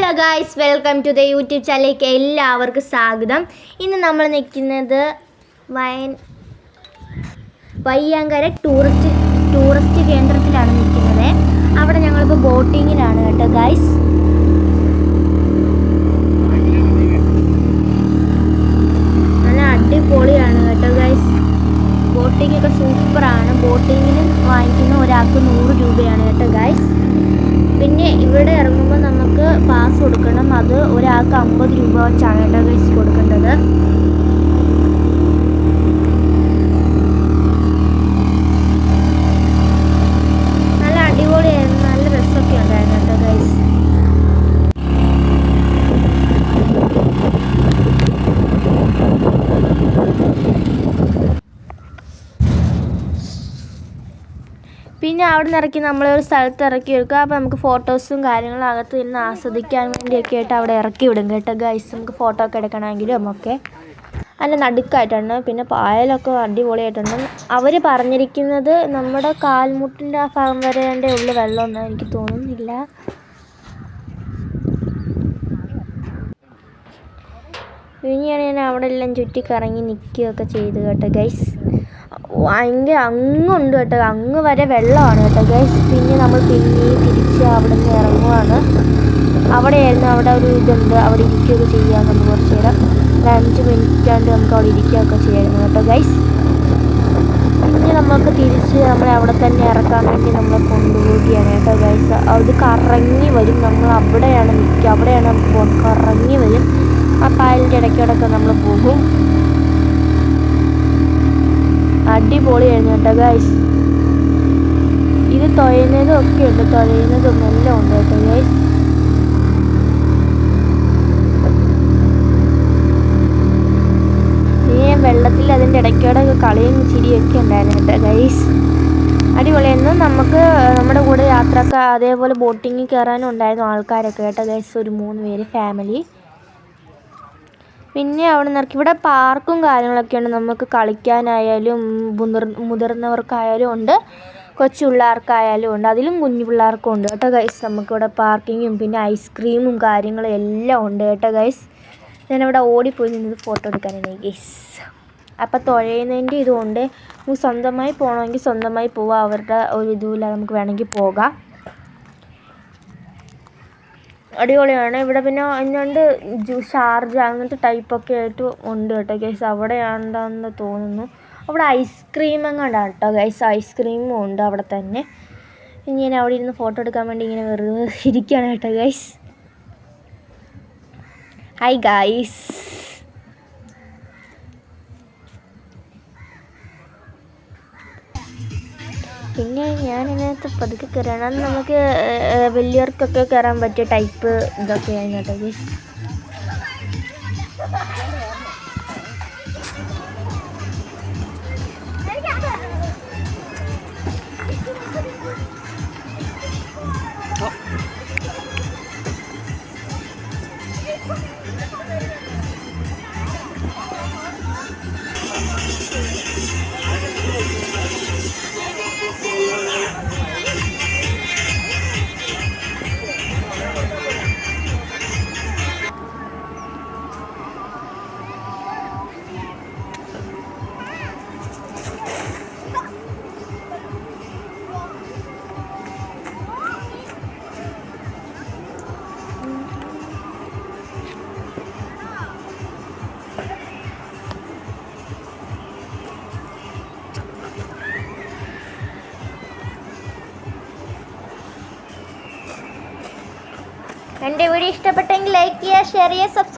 Hello guys, welcome to the YouTube ചാനലിലേക്ക് എല്ലാവർക്കും സ്വാഗതം. ഇന്ന് നമ്മൾ നിൽക്കുന്നത് വയ്യാങ്കര ടൂറിസ്റ്റ് കേന്ദ്രത്തിലാണ് നിൽക്കുന്നത്. അവിടെ ഞങ്ങളിപ്പോൾ ബോട്ടിങ്ങിലാണ് കേട്ടോ ഗായ്സ്. നല്ല അടിപൊളിയാണ് കേട്ടോ ഗായ്സ്. ബോട്ടിങ്ങൊക്കെ സൂപ്പറാണ്. ബോട്ടിങ്ങിന് വാങ്ങിക്കുന്ന ഒരാൾക്ക് 100 രൂപയാണ് കേട്ടോ ഗായ്സ്. പിന്നെ ഇവിടെ ഇറങ്ങുമ്പോൾ നമുക്ക് പാസ് കൊടുക്കണം. അത് ഒരാൾക്ക് 50 രൂപ വെച്ചാണ് കേട്ടോ ഗൈസ് കൊടുക്കേണ്ടത്. നല്ല അടിപൊളിയായിരുന്നു, നല്ല രസമൊക്കെ ഉണ്ടായിരുന്നു കേട്ടോ ഗൈസ്. പിന്നെ അവിടെ നിന്ന് ഇറക്കി നമ്മളൊരു സ്ഥലത്ത് ഇറക്കി വെക്കുക. അപ്പോൾ നമുക്ക് ഫോട്ടോസും കാര്യങ്ങളും അകത്ത് നിന്ന് ആസ്വദിക്കാൻ വേണ്ടിയൊക്കെ ആയിട്ട് അവിടെ ഇറക്കി വിടും കേട്ടോ ഗൈസ്. നമുക്ക് ഫോട്ടോ ഒക്കെ എടുക്കണമെങ്കിലും ഒക്കെ അതിൻ്റെ നടുക്കായിട്ടുണ്ട്. പിന്നെ പായലൊക്കെ അടിപൊളിയായിട്ടുണ്ട്. അവർ പറഞ്ഞിരിക്കുന്നത് നമ്മുടെ കാൽമുട്ടിൻ്റെ ആ ഭാഗം വരേണ്ടേ ഉള്ളു വെള്ളമൊന്നും എനിക്ക് തോന്നുന്നില്ല. ഇനിയാണ് ഞാൻ അവിടെ എല്ലാം ചുറ്റിക്കറങ്ങി നിൽക്കുകയൊക്കെ ചെയ്തു കേട്ടോ ഗൈസ്. ഭയങ്കര അങ്ങുണ്ട് കേട്ടോ, അങ്ങ് വരെ വെള്ളമാണ് കേട്ടോ ഗൈസ്. പിന്നെ നമ്മൾ തിരിച്ച് അവിടെ നിന്ന് ഇറങ്ങുവാണ്. അവിടെയായിരുന്നു, അവിടെ ഒരു ഇതുണ്ട്, അവിടെ ഇരിക്കുകയൊക്കെ ചെയ്യാം. നമ്മൾ കുറച്ച് നേരം 5 മിനിറ്റാണ്ട് നമുക്ക് അവിടെ ഇരിക്കുകയൊക്കെ ചെയ്യായിരുന്നു കേട്ടോ ഗൈസ്. പിന്നെ നമുക്ക് തിരിച്ച് നമ്മളെ അവിടെ തന്നെ ഇറക്കാൻ വേണ്ടി നമ്മളെ കൊണ്ടുപോവുകയാണ് കേട്ടോ ഗൈസ്. അത് കറങ്ങി വരും, നമ്മൾ അവിടെയാണ് നിൽക്കുക, അവിടെയാണ് നമുക്ക് കറങ്ങി വരും. ആ പായലിൻ്റെ ഇടയ്ക്കിടയ്ക്ക് നമ്മൾ പോകും. അടിപൊളിയായിരുന്നു കേട്ടോ ഗൈസ്. ഇത് തുഴയുന്നതും ഒക്കെ ഉണ്ട്, തുഴയുന്നതും എല്ലാം ഉണ്ട് കേട്ടോ ഗൈസ്. വെള്ളത്തിൽ അതിൻ്റെ ഇടയ്ക്കിടയ്ക്ക് കളിയും ചിരിയൊക്കെ ഉണ്ടായിരുന്നു കേട്ടോ ഗൈസ്. അടിപൊളിയായിരുന്നു. നമുക്ക് നമ്മുടെ കൂടെ യാത്രക്കാർ അതേപോലെ ബോട്ടിങ്ങിൽ കയറാനും ഉണ്ടായിരുന്നു ആൾക്കാരൊക്കെ കേട്ടോ ഗൈസ്. ഒരു 3 പേര് ഫാമിലി. പിന്നെ അവിടെ നിന്ന് ഇറക്കി ഇവിടെ പാർക്കും കാര്യങ്ങളൊക്കെ ഉണ്ട്. നമുക്ക് കളിക്കാനായാലും മുതിർന്നവർക്കായാലും ഉണ്ട്, കൊച്ചു പിള്ളേർക്കായാലും ഉണ്ട്, അതിലും കുഞ്ഞു പിള്ളേർക്കും ഉണ്ട് കേട്ടോ ഗൈസ്. നമുക്കിവിടെ പാർക്കിങ്ങും പിന്നെ ഐസ്ക്രീമും കാര്യങ്ങളും എല്ലാം ഉണ്ട് കേട്ടോ ഗൈസ്. ഞാനിവിടെ ഓടിപ്പോയി നിന്നത് ഫോട്ടോ എടുക്കാനാണ് ഗൈസ്. അപ്പം തുഴയുന്നതിൻ്റെ ഇതുകൊണ്ട് നമുക്ക് സ്വന്തമായി പോകണമെങ്കിൽ സ്വന്തമായി പോവാം. അവരുടെ ഒരു ഇതുമില്ല, നമുക്ക് വേണമെങ്കിൽ പോകാം. അടിപൊളിയാണ് ഇവിടെ. പിന്നെ അതിനുകൊണ്ട് ഷാർജ അങ്ങനത്തെ ടൈപ്പൊക്കെ ആയിട്ട് ഉണ്ട് കേട്ടോ ഗൈസ്. അവിടെയാണെന്ന് തോന്നുന്നു. അവിടെ ഐസ്ക്രീം എങ്ങാണ്ടാണ് കേട്ടോ ഗൈസ്. ഐസ്ക്രീമും ഉണ്ട് അവിടെ തന്നെ. ഇനി ഞാൻ അവിടെ ഇരുന്ന് ഫോട്ടോ എടുക്കാൻ വേണ്ടി ഇങ്ങനെ വെറുതെ ഇരിക്കുകയാണ് കേട്ടോ ഗൈസ്. Hi guys. പിന്നെ ഞാനതിനകത്ത് പതുക്കെ കയറണം. നമുക്ക് വലിയവർക്കൊക്കെ കയറാൻ പറ്റിയ ടൈപ്പ് ഇതൊക്കെയാണ് കേട്ടോ ഗൈസ്. എൻ്റെ വീഡിയോ ഇഷ്ടപ്പെട്ടെങ്കിൽ ലൈക്ക് ചെയ്യുക, ഷെയർ ചെയ്യുക, സബ്സ്ക്രൈബ്